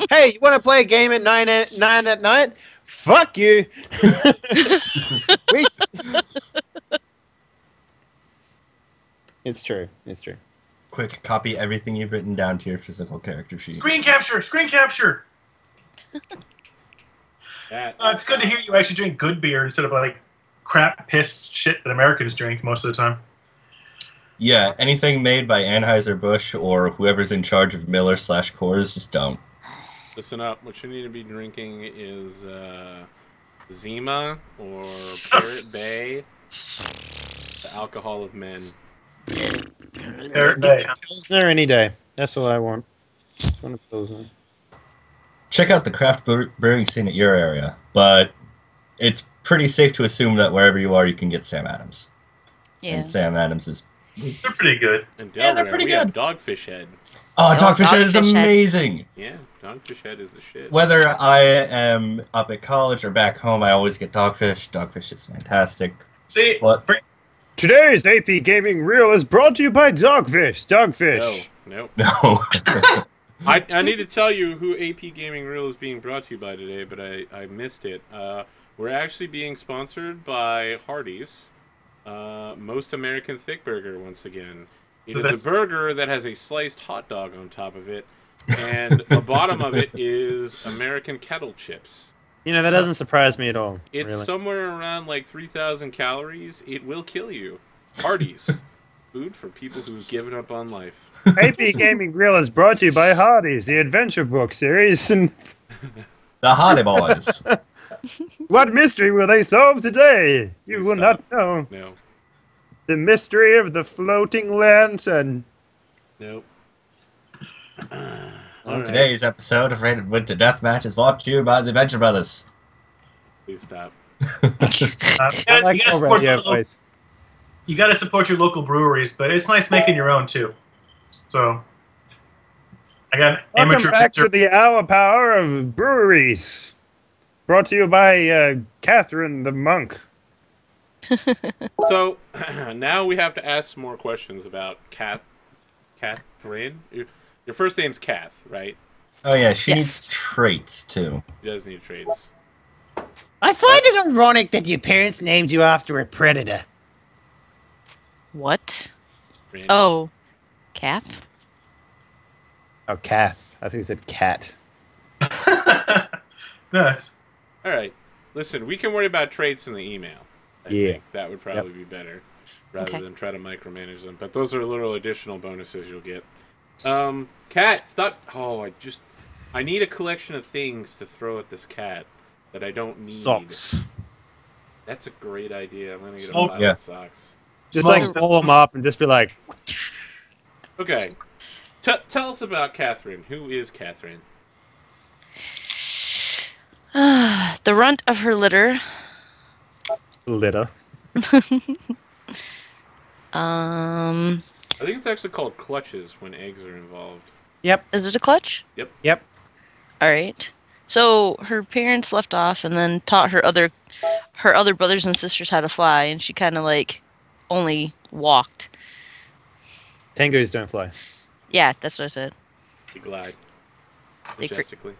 Hey, you want to play a game at 9 at night? Fuck you. Wait. It's true. It's true. Quick, copy everything you've written down to your physical character sheet. Screen capture! Screen capture! It's good to hear you actually drink good beer instead of like crap, piss, shit that Americans drink most of the time. Yeah, anything made by Anheuser-Busch or whoever's in charge of Miller/Coors, just don't. Listen up. What you need to be drinking is Zima or Parrot Bay, the alcohol of men. Parrot Bay. Pilsner any day. That's what I want. Just want a Pilsner. Check out the craft brewing scene at your area, but it's pretty safe to assume that wherever you are, you can get Sam Adams. Yeah. And Sam Adams is... They're pretty good. In Delaware, Yeah, they're pretty we good. have Dogfish Head. Oh, Dogfish Head is Dogfish Head. amazing! Yeah, Dogfish Head is the shit. Whether I am up at college or back home, I always get Dogfish. Dogfish is fantastic. See, What? Today's AP Gaming Real is brought to you by Dogfish. Dogfish. No. No. I need to tell you who AP Gaming Real is being brought to you by today, but I missed it. We're actually being sponsored by Hardee's, Most American Thick Burger once again. It is a burger that has a sliced hot dog on top of it, and the bottom of it is American kettle chips. You know, that doesn't surprise me at all. It's really. somewhere around like 3,000 calories. It will kill you. Hardee's. Food for people who've given up on life. AP Gaming Real is brought to you by Hardee's, the adventure book series. And The Hardy Boys. what mystery will they solve today? You Please will stop. not know. No. The mystery of the floating lantern. Nope. Today's episode of Rated Winter Deathmatch is brought to you by the Venture Brothers. Please stop. you I gotta like support already your a local- voice. you gotta support your local breweries, but it's nice making your own too. So, I got Welcome amateur. back to the Hour Power of Breweries. Brought to you by Catherine the Monk. So now we have to ask some more questions about Catherine. Your first name's Kath, right? Oh yeah, she Yes. needs traits too. She does need traits. I find it ironic that your parents named you after a predator. What? Randy. Oh, Kath? Oh, Kath. I think you said cat. Nuts. All right. Listen, we can worry about traits in the email. I think that would probably be better rather than try to micromanage them. But those are little additional bonuses you'll get. Cat, stop. Oh, I need a collection of things to throw at this cat that I don't need. Socks. That's a great idea. I'm going to get a Smoke- pile yeah. of socks. Just Small- like pull them up and just be like, Okay. Tell us about Catherine. Who is Catherine? The runt of her litter. litter. Um, I think it's actually called clutches when eggs are involved. is it a clutch? Yep. All right. So her parents left off and then taught her other brothers and sisters how to fly, and she kind of like only walked. Tangoos don't fly. Yeah, that's what I said. They glide. They cre- Majestically.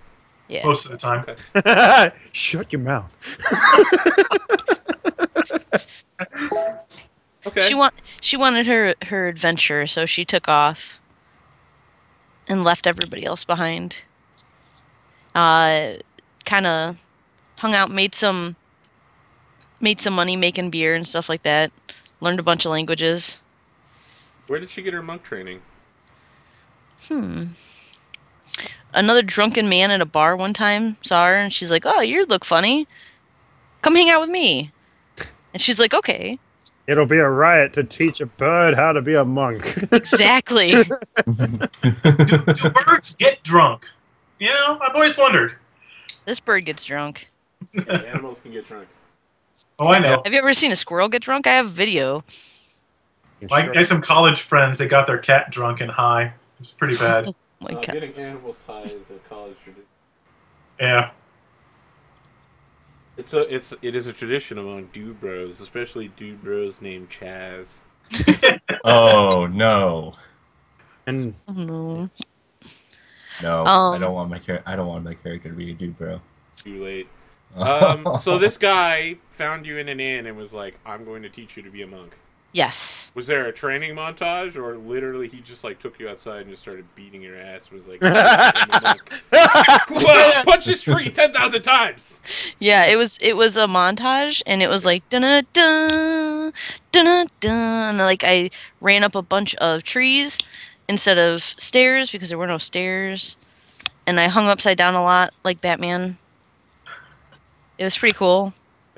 Yeah. Most of the time. Shut your mouth. Okay. She wanted her adventure, so she took off and left everybody else behind. Kind of hung out, made some money making beer and stuff like that. Learned a bunch of languages. Where did she get her monk training? Another drunken man at a bar one time saw her, and she's like, "Oh, you look funny. Come hang out with me." And she's like, "Okay." It'll be a riot to teach a bird how to be a monk. Exactly. Do birds get drunk? You know, I've always wondered. This bird gets drunk. Yeah, animals can get drunk. Oh, I know. Have you ever seen a squirrel get drunk? I have a video. I had some college friends that got their cat drunk and high. It's pretty bad. Oh my God. Getting animals high is a college tradition. Yeah. It is a tradition among dude bros, especially dude bros named Chaz. Oh no. And Oh no. No, I don't want my character to be a dude, bro. Too late. So this guy found you in an inn and was like, "I'm going to teach you to be a monk." Yes. Was there a training montage, or literally he just like took you outside and just started beating your ass? Was like, "I'm a monk." Punch this tree 10,000 times. Yeah, it was a montage, and it was like dun dun dun dun, and like I ran up a bunch of trees instead of stairs because there were no stairs, and I hung upside down a lot like Batman. It was pretty cool.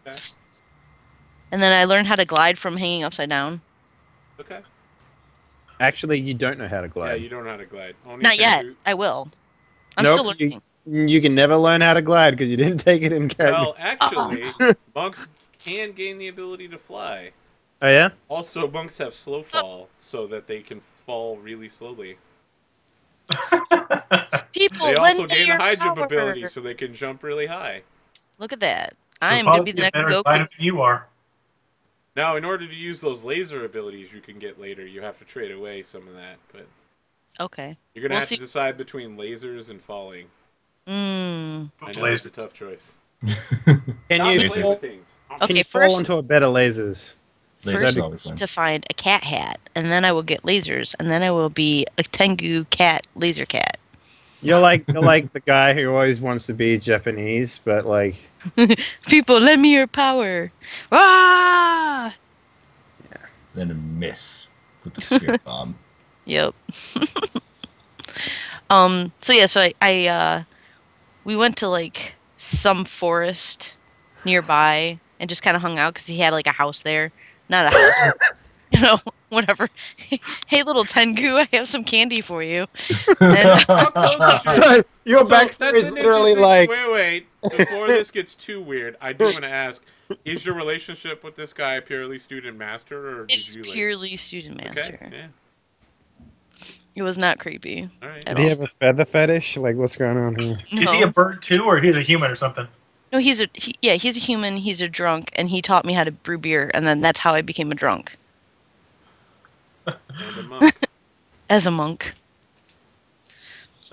Okay. And then I learned how to glide from hanging upside down. Okay. Actually, you don't know how to glide. Yeah, you don't know how to glide. Only Not yet. Tengu- I will. I'm Nope, still learning. You can never learn how to glide because you didn't take it in character. Well, actually, monks can gain the ability to fly. Oh yeah? Also, monks have slow fall, so that they can fall really slowly. People, They lend also me gain the your high jump power. ability, so they can jump really high. Look at that. So I am going to be probably the a next better Goku. glider than you are. Now, in order to use those laser abilities you can get later, you have to trade away some of that. But Okay. you're gonna We'll have see. to decide between lasers and falling. Mm. I know it's a tough choice. Can Not you the Lasers. fall, things. can Okay, you fall first- into a bed of lasers? Lasers First, always I win. need to find a cat hat, and then I will get lasers, and then I will be a Tengu cat, laser cat. You're like the guy who always wants to be Japanese, but like People, lend me your power. Ah! Then a miss with the spirit bomb. Yep. So yeah, so I we went to like some forest nearby and just kind of hung out because he had like a house there. Not a house. You know, whatever. Hey, little Tengu, I have some candy for you. And, How close is your so your So backstory that's is an literally interesting- like Wait. Before this gets too weird, I do want to ask: is your relationship with this guy purely student master, or did it's you like? purely student master. Okay. Yeah. It was not creepy. All right. At did he all. have a feather fetish? Like what's going on here? Is he a bird too, or he's a human or something? No, he's a human. He's a drunk, and he taught me how to brew beer, and then that's how I became a drunk And a monk. as a monk.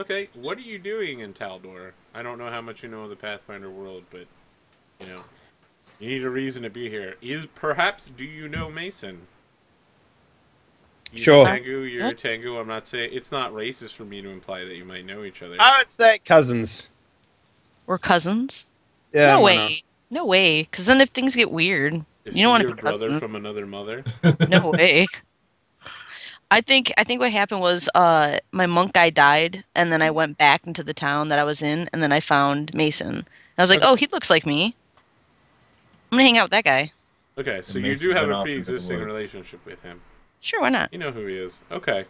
Okay. What are you doing in Taldor? I don't know how much you know of the Pathfinder world, but you know, you need a reason to be here. Perhaps do you know Mason? He's Sure. A Tengu, you're a What? Tengu. I'm not saying it's not racist for me to imply that you might know each other. I would say cousins. We're cousins. Yeah. No why not? way. No way. Because then if things get weird, Is you don't want he to your be brother cousins. from another mother? No way. I think what happened was my monk guy died, and then I went back into the town that I was in, and then I found Mason. I was like, Okay. oh, he looks like me. I'm gonna hang out with that guy. Okay, so And you Mason do have went a off into the pre-existing woods. relationship with him. Sure, why not? You know who he is. Okay.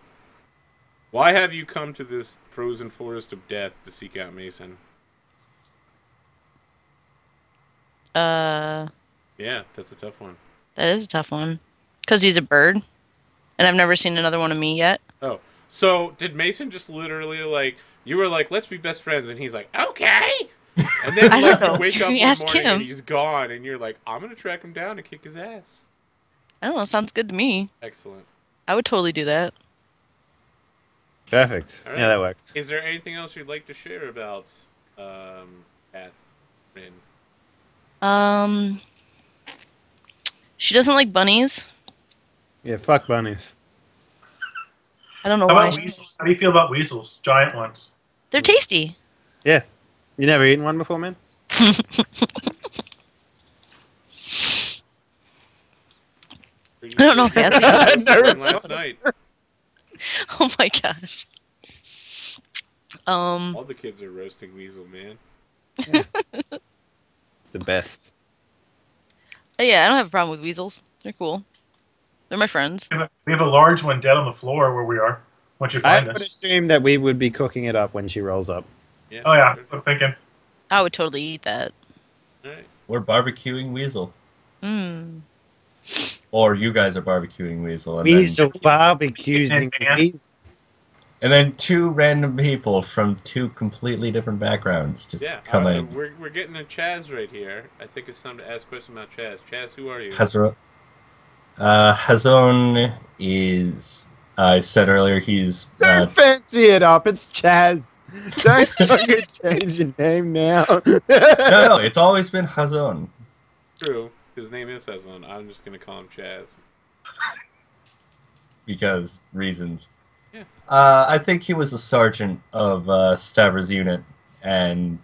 Why have you come to this frozen forest of death to seek out Mason? That Yeah, that's a tough one. is a tough one. Because he's a bird, and I've never seen another one of me yet. Oh, so did Mason just literally like you were like, let's be best friends, and he's like, okay. And then I like don't you know. wake up You one ask morning him. and he's gone, and you're like, I'm gonna track him down and kick his ass. I don't know. Sounds good to me. Excellent. I would totally do that. Perfect. All right. Yeah, that works. Is there anything else you'd like to share about Catherine? She doesn't like bunnies. Yeah, fuck bunnies. I don't know How why. about weasels? How do you feel about weasels? Giant ones. They're tasty. Yeah. You never eaten one before, man? I don't know if that's last night. Oh my gosh. All the kids are roasting weasel, man. It's the best. Yeah, I don't have a problem with weasels. They're cool. They're my friends. We have a large one dead on the floor where we are. Once you I find would us. assume that we would be cooking it up when she rolls up. Yeah. Oh yeah, I'm thinking. I would totally eat that. All right. We're barbecuing Weasel. Mmm. Or you guys are barbecuing Weasel. And Weasel barbecues and Dan. then two random people from two completely different backgrounds just Yeah, come in. we're getting a Chaz right here. I think it's time to ask a question about Chaz. Chaz, who are you? Hazon is I said earlier he's Don't fancy it up. It's Chaz. Don't fucking change your name now. no, it's always been Hazon. True. His name is Hezlin. I'm just gonna call him Chaz. Because reasons. Yeah. I think he was a sergeant of Stavros' unit, and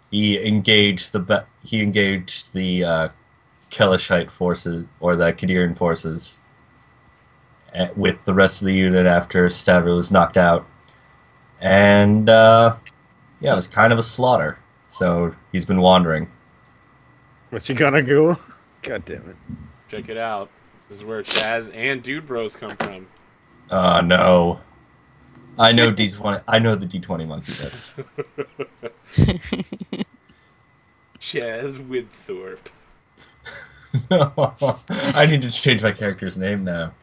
he engaged the Kelishite forces or the Kadirian forces with the rest of the unit after Stavros was knocked out, and yeah, it was kind of a slaughter. So he's been wandering. What you gonna go? God damn it. Check it out. This is where Chaz and Dude Bros come from. No. I know D20. I know the D20 monkey bit. Chaz Widthorpe. I need to change my character's name now.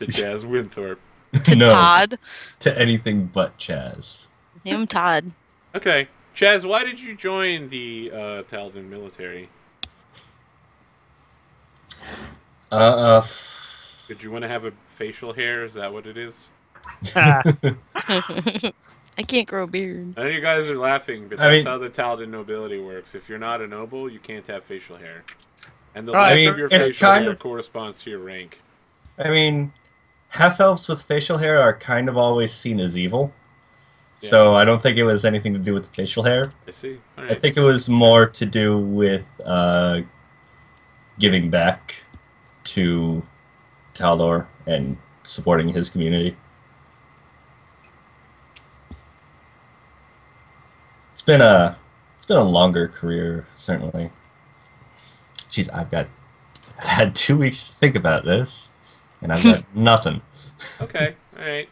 To Chaz Winthorpe. To No, Todd. to anything but Chaz. Name him Todd. Okay. Chaz, why did you join the Taldan military? Did you want to have a facial hair? Is that what it is? I can't grow a beard. I know you guys are laughing, but that's how the Taldan nobility works. If you're not a noble, you can't have facial hair. And the length of your it's facial kind hair of- corresponds to your rank. I mean, half-elves with facial hair are kind of always seen as evil. Yeah. So I don't think it was anything to do with the facial hair. I see. All I right. think it was more to do with giving back to Taldor and supporting his community. It's been a longer career, certainly. Jeez, I've had 2 weeks to think about this, and I've got nothing. Okay. All right.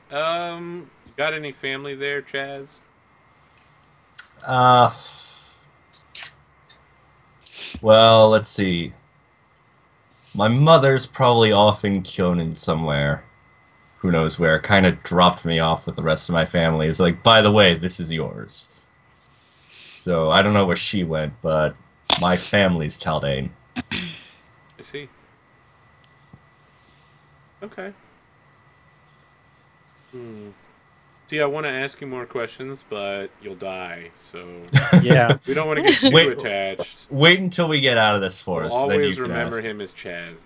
Got any family there, Chaz? Well, let's see. My mother's probably off in Kyonin somewhere. Who knows where. Kind of dropped me off with the rest of my family. It's like, by the way, this is yours. So I don't know where she went, but my family's Taldane. I see. Okay. See, I want to ask you more questions, but you'll die, so Yeah. we don't want to get too Wait. attached. Wait until we get out of this We'll forest. Then you always can remember ask. him as Chaz,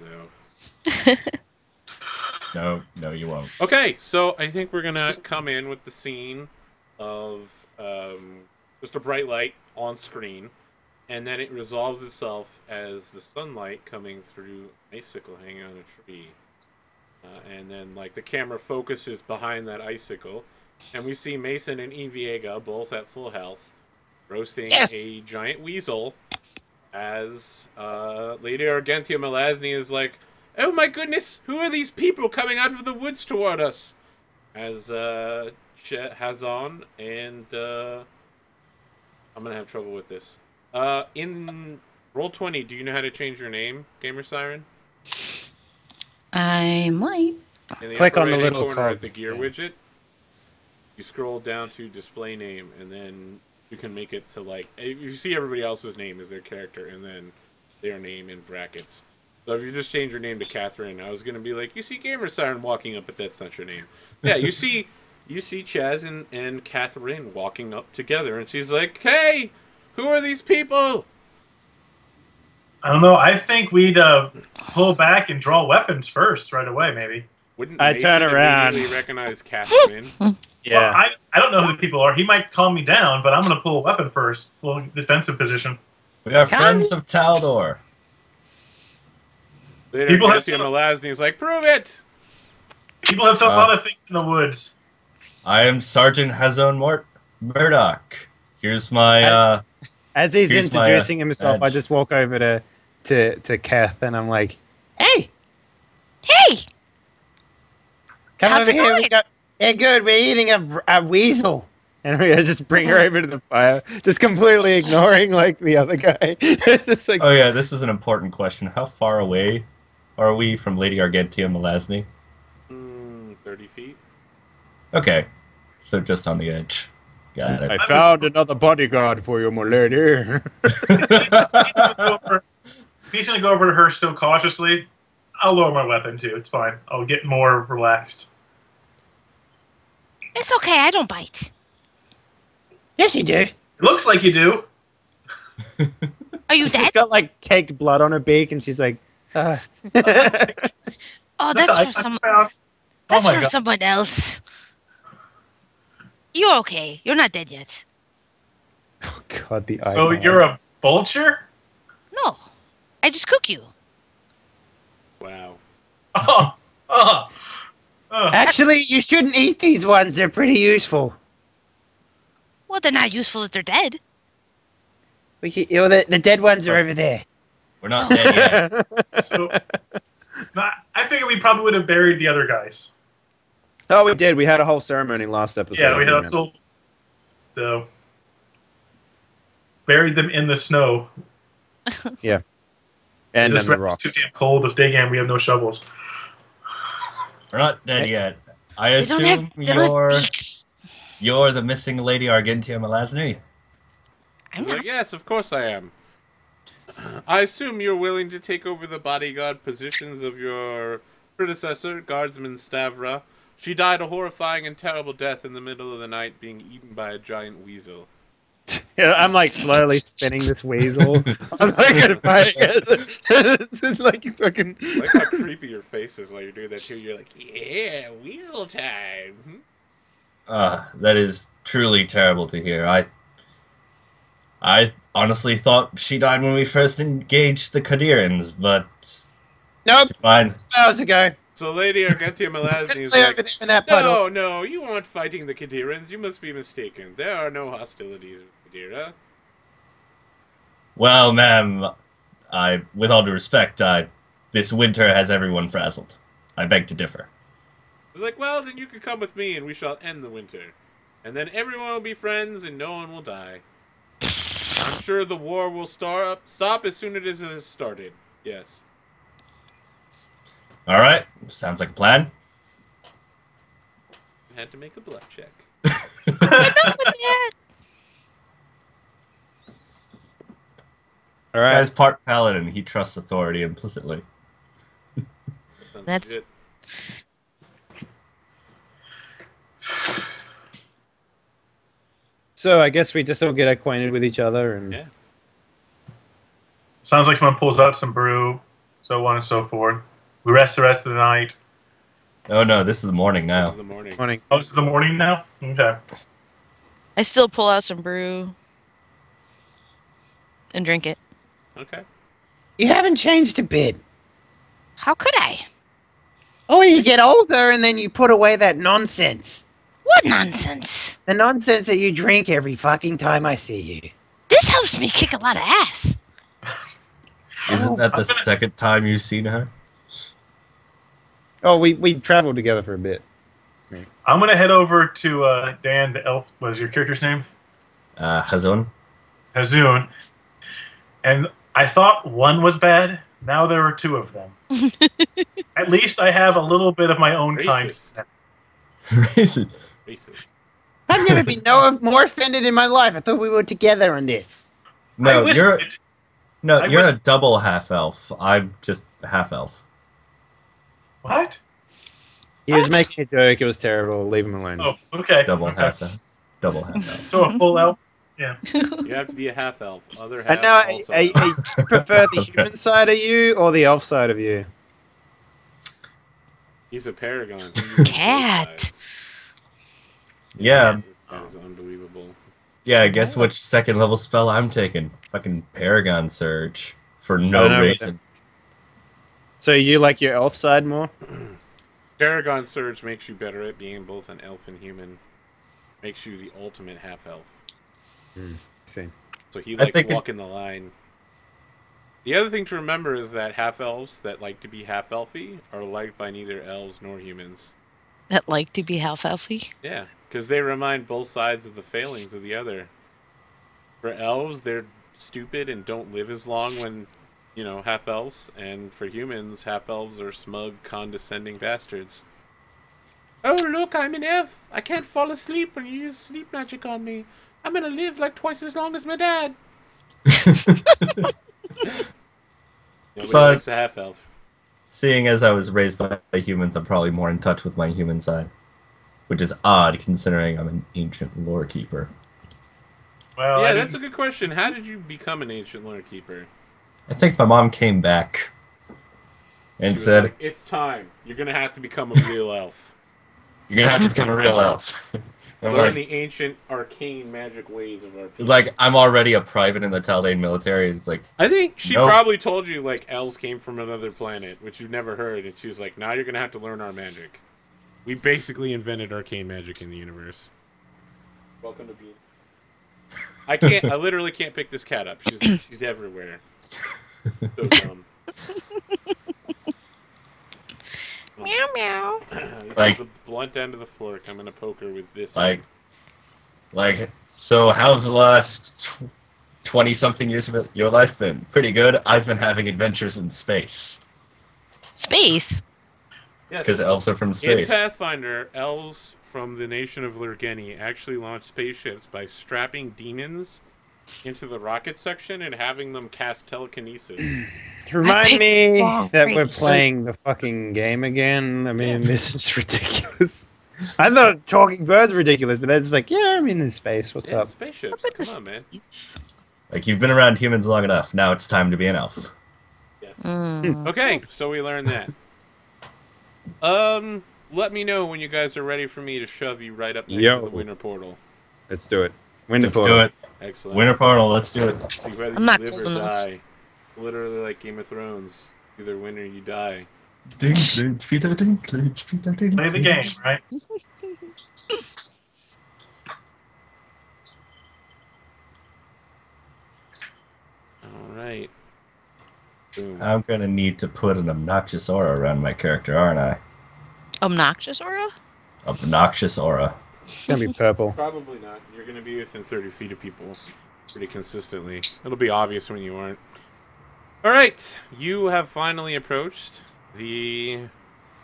though. No, you won't. Okay, so I think we're gonna come in with the scene of just a bright light on screen, and then it resolves itself as the sunlight coming through an icicle hanging on a tree, and then like the camera focuses behind that icicle, and we see Mason and Eviega both at full health, roasting a giant weasel, as Lady Argentia Melasny is like, "Oh my goodness, who are these people coming out of the woods toward us?" As Hazon and I'm gonna have trouble with this. In Roll20, do you know how to change your name, Gamer Siren? I might. In the Click upper on the right-hand little corner cog. of the gear widget. You scroll down to display name, and then you can make it to like you see everybody else's name as their character, and then their name in brackets. So if you just change your name to Catherine, I was gonna be like, you see Gamer Siren walking up, but that's not your name. Yeah, you see Chaz and Catherine walking up together, and she's like, "Hey, who are these people?" I don't know. I think we'd pull back and draw weapons first, right away, maybe. Wouldn't I Mason turn around. immediately recognize Catherine? Yeah. Well, I don't know who the people are. He might calm me down, but I'm going to pull a weapon first. Pull a defensive position. We are friends of Taldor. Later, People have Garcia some- Melasny's like, "Prove it!" People have a lot of things in the woods. I am Sergeant Hazon Murdoch. Here's my As he's Here's my, introducing himself, I badge. just walk over to Kath and I'm like, "Hey, Hey! come How's over it here. going? We got, yeah, good. We're eating a weasel." And we just bring her over to the fire, just completely ignoring like the other guy. It's just like, Oh yeah, this is an important question. How far away are we from Lady Argentia Melasny? 30 feet. Okay, so just on the edge. Got it. I found another bodyguard for you, my lady. He's going to go over to her so cautiously. I'll lower my weapon too. It's fine. I'll get more relaxed. It's okay. I don't bite. Yes, you do. It looks like you do. Are you She's dead? got like caked blood on her beak, and she's like, Oh, Is that that's the for icon some. found? That's my for God. someone else. You're okay. You're not dead yet. "Oh God, the So icon." you're a vulture? No, I just cook you. Wow. Oh, oh, oh. Actually, you shouldn't eat these ones. They're pretty useful. Well, they're not useful if they're dead. The dead ones are over there. We're not dead yet. So, I figured we probably would have buried the other guys. Oh, we did. We had a whole ceremony last episode. Yeah, we didn't had so buried them in the snow. And This then the is rocks. too damn cold. This day game, we have no shovels. We're not dead yet. I They don't assume they don't have beaks. you're the missing Lady Argentia Melasny. I'm He's like, not. yes, of course I am. I assume you're willing to take over the bodyguard positions of your predecessor, Guardsman Stavra. She died a horrifying and terrible death in the middle of the night, being eaten by a giant weasel. Yeah, I'm like slowly spinning this weasel. I'm like fighting it. It's just like you fucking. I like how creepy your face is while you're doing that too. You're like, yeah, weasel time. That is truly terrible to hear. I honestly thought she died when we first engaged the Kadirans, but Nope. to find 2 hours ago. So Lady Argentia Melasny is Stay over like, there in that puddle. no, no, you aren't fighting the Kadirans. You must be mistaken. There are no hostilities with Kadira. well, ma'am, with all due respect, this winter has everyone frazzled. I beg to differ. It's like, well, then you can come with me and we shall end the winter. And then everyone will be friends and no one will die. I'm sure the war will stop as soon as it has started. Yes. All right, sounds like a plan. I had to make a bluff check. Enough with that. All right. Guy's part paladin. He trusts authority implicitly. Sounds That's- legit. So I guess we just all get acquainted with each other, and Yeah. Sounds like someone pulls out some brew, so on and so forth. We rest the rest of the night. Oh no, this is the morning This now. is the morning. morning. Oh, this is the morning now? Okay. I still pull out some brew and drink it. Okay. You haven't changed a bit. How could I? Oh, you get older and then you put away that nonsense. What nonsense! The nonsense that you drink every fucking time I see you. This helps me kick a lot of ass. Isn't that the I'm gonna- second time you've seen her? Oh, we traveled together for a bit. I'm going to head over to Dan, the elf. What is your character's name? Hazon? Hazoon. And I thought one was bad. Now there are two of them. At least I have a little bit of my own kind. Racist. Racist. Racist. I've never been more offended in my life. I thought we were together on this. I No, whispered it. I you're a whispered- double half elf. I'm just half elf. What? He was What? making a joke. It was terrible. Leave him alone. Oh, okay. Double Okay. half elf. Double half elf. So a full elf? Yeah. You have to be a half elf. Other half And now, also you prefer the human side of you or the elf side of you? He's a paragon. He uses both Cat. sides. Yeah, That is unbelievable. yeah. Guess which second level spell I'm taking? Fucking Paragon Surge for I don't no know, reason. So you like your elf side more? Paragon Surge makes you better at being both an elf and human. Makes you the ultimate half elf. See. So he I likes think walking the line. The other thing to remember is that half elves that like to be half elfy are liked by neither elves nor humans. That like to be half elfy. Yeah, because they remind both sides of the failings of the other. For elves, they're stupid and don't live as long when, half elves. And for humans, half elves are smug, condescending bastards. Oh, look, I'm an elf. I can't fall asleep when you use sleep magic on me. I'm gonna live like twice as long as my dad. Nobody But- likes a half elf. seeing as I was raised by humans, I'm probably more in touch with my human side, which is odd considering I'm an ancient lore keeper. Well, Yeah, that's a good question. How did you become an ancient lore keeper? I think my mom came back and She was said, like, "It's time. You're gonna have to become a real elf. "You're gonna have to become a real elf." I'm Learn like, the ancient, arcane magic ways of our people." like, I'm already a private in the Tal'Dain military. It's like, I think she Nope. probably told you like elves came from another planet, which you've never heard, and she was like, "Now you're gonna have to learn our magic. We basically invented arcane magic in the universe." Welcome to being. I can't. I literally can't pick this cat up. She's everywhere. So dumb. Meow meow. This Like- is the blunt end of the fork. I'm gonna poke her with this. like, so how's the last 20-something years of your life been? Pretty good. I've been having adventures in space. Space. Yes. Because elves are from In space. Pathfinder, elves from the nation of Lurgeni actually launched spaceships by strapping demons into the rocket section and having them cast telekinesis. Remind me wrong that we're race. playing the fucking game again. I mean, this is ridiculous. I thought talking birds were ridiculous, but that's like, yeah, I'm in space. What's Yeah, up? spaceships. Look at Come this. on, man. Like, you've been around humans long enough. Now it's time to be an elf. Yes. Mm. Okay, so we learned that. Let me know when you guys are ready for me to shove you right up next Yo. to the winter portal. Let's do it. Winter Let's do it. Excellent. Winter portal, let's do it. See whether I'm you not live cold or enough. die. Literally like Game of Thrones. Either win or you die. Dinklage, Peter Dinklage, Peter Dinklage. play the game, right? Alright. Boom. I'm gonna need to put an obnoxious aura around my character, aren't I? Obnoxious aura? Obnoxious aura. It's gonna be purple. Probably not. You're going to be within 30 feet of people pretty consistently. It'll be obvious when you aren't. Alright, you have finally approached the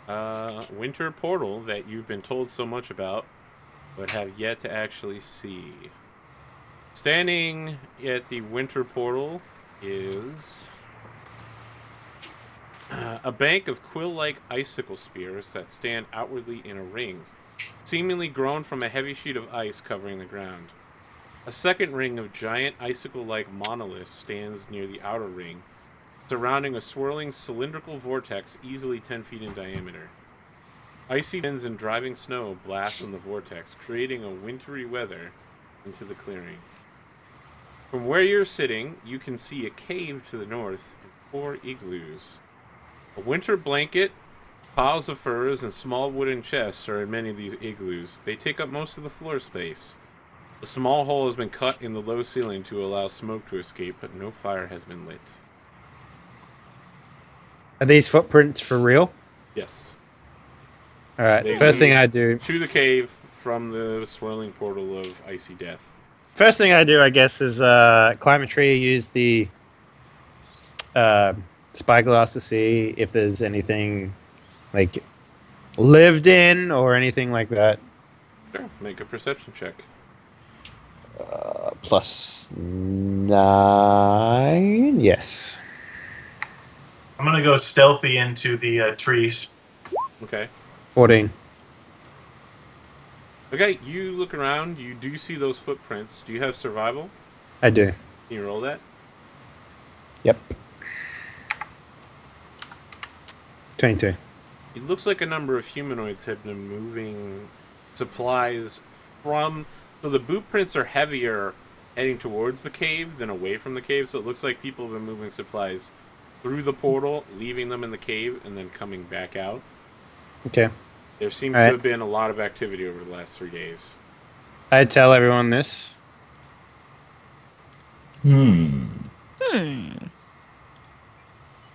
winter portal that you've been told so much about, but have yet to actually see. Standing at the winter portal is a bank of quill-like icicle spears that stand outwardly in a ring, seemingly grown from a heavy sheet of ice covering the ground. A second ring of giant icicle-like monoliths stands near the outer ring, surrounding a swirling cylindrical vortex easily 10 feet in diameter. Icy winds and driving snow blast from the vortex, creating a wintry weather into the clearing. From where you're sitting, you can see a cave to the north and 4 igloos. A winter blanket, piles of furs, and small wooden chests are in many of these igloos. They take up most of the floor space. A small hole has been cut in the low ceiling to allow smoke to escape, but no fire has been lit. Are these footprints for real? Yes. All right. They First thing lead I do. to the cave from the swirling portal of icy death. First thing I do, I guess, is climb a tree. Use the spyglass to see if there's anything like lived in or anything like that. Sure. Make a perception check. +9. Yes. I'm gonna go stealthy into the trees. Okay. 14. Okay, you look around. You do see those footprints. Do you have survival? I do. Can you roll that? Yep. 22. It looks like a number of humanoids have been moving supplies from... So the boot prints are heavier heading towards the cave than away from the cave, so it looks like people have been moving supplies through the portal, leaving them in the cave, and then coming back out. Okay. There seems All right. to have been a lot of activity over the last 3 days. I tell everyone this. Hmm.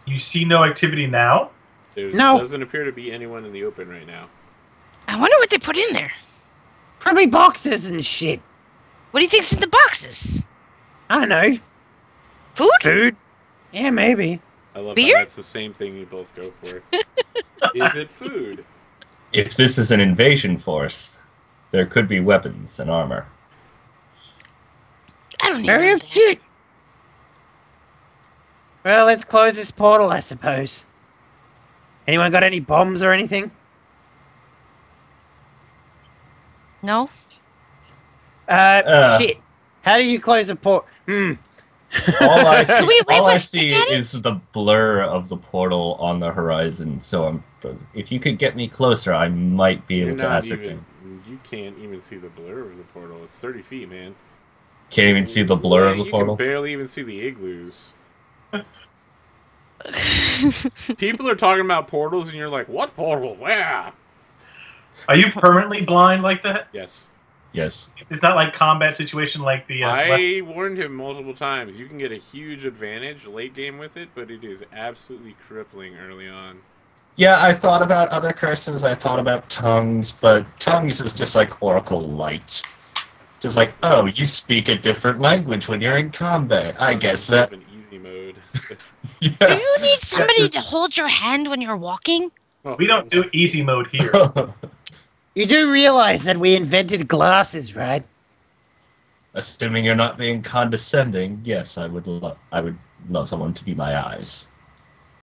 You see no activity now? There No. doesn't appear to be anyone in the open right now. I wonder what they put in there. Probably boxes and shit. What do you think's in the boxes? I don't know. Food? Food? Yeah, maybe. I love Beer? how that's the same thing you both go for. Is it food? If this is an invasion force, there could be weapons and armor. I don't Very know. astute. Well, let's close this portal, I suppose. Anyone got any bombs or anything? No? Shit. How do you close a port? All I see, we wave all I a stick see at it? is the blur of the portal on the horizon. So if you could get me closer, I might be You're able to not ascertain. you can't even see the blur of the portal. It's 30 feet, man. Can't even see the blur of the You portal. can barely even see the igloos. People are talking about portals, and you're like, "What portal? Where?" Are you permanently blind like that? Yes. Yes. It's not like combat situation like the I warned him multiple times. You can get a huge advantage late game with it, but it is absolutely crippling early on. Yeah, I thought about other curses. I thought about tongues, but tongues is just like Oracle Light. Just like, oh, you speak a different language when you're in combat. I guess Sort that. of an easy mode. Do Yeah. you need somebody this- to hold your hand when you're walking? We don't do easy mode here. You do realize that we invented glasses, right? Assuming you're not being condescending, yes, I would love someone to be my eyes.